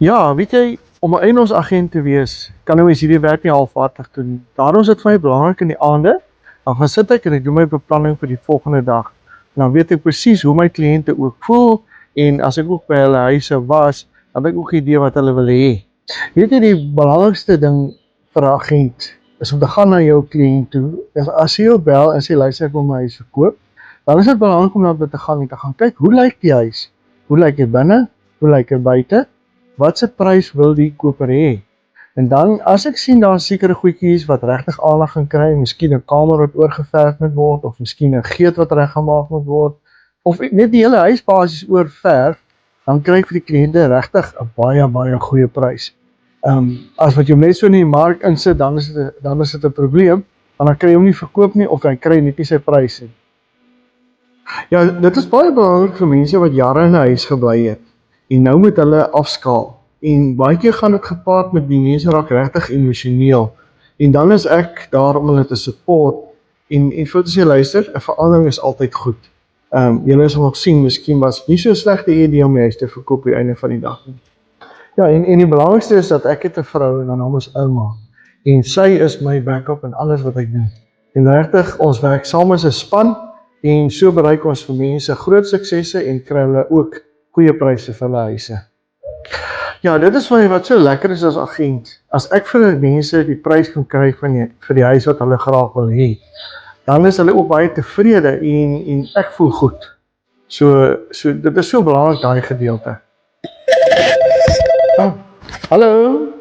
Ja, weet jy, om 'n eienaarsagent te wees, kan 'n mens hierdie werk nie halfhartig doen. Daarom is dit vir my belangrik in die aande, dan gaan sit ek en ek doen my beplanning vir die volgende dag. En dan weet ek presies hoe my kliënte ook voel en as ek ook by hulle huise was, dan het ek ook 'n idee wat hulle wil hê. Weet jy, die belangrikste ding vir 'n agent is om te gaan na jou kliënt toe. As jy jou bel en sê luister, ek wil my huis verkoop, dan is dit belangrik om na te gaan en te gaan kyk, hoe lyk die huis? Hoe lyk dit binne? Hoe lyk dit buite? Wat se prys wil die koper hê? En dan as ek sien daar sekere goedjies wat regtig aandag gaan kry, miskien 'n kamer wat oorgeverf moet word of miskien 'n geet wat reggemaak moet word of net die hele huis basies oorverf, dan kry ek vir die kliënte regtig 'n baie goeie prys. As wat jy net so in die mark insit, dan is dit 'n probleem, want dan kry jy hom nie verkoop nie of hy kry net nie sy prys nie. Ja, dit is baie belangrik vir mense wat jare in 'n huis gebly het en nou moet hulle afskaal. En baie keer gaan dit gepaard met die mense raak regtig emosioneel. En dan is ek daar om hulle te support en vir te sê luister, 'n verandering is altyd goed. Julle sal nog sien, miskien was nie so 'n slegte idee om die huis te verkoop op die einde van die dag nie. Ja, en die belangrikste is dat ek het 'n vrou en haar naam is Ouma. En sy is my backup in alles wat ek doen. En regtig, ons werk saam as 'n span en so bereik ons vir mense groot suksesse en kry hulle ook goeie pryse vir hulle huise. Ja, dit is wat so lekker is as agent. As ek vir mense die prys kan kry vir die huis wat hulle graag wil hê, dan is hulle ook baie tevrede en ek voel goed. So dit is so belangrik daai gedeelte. Hallo.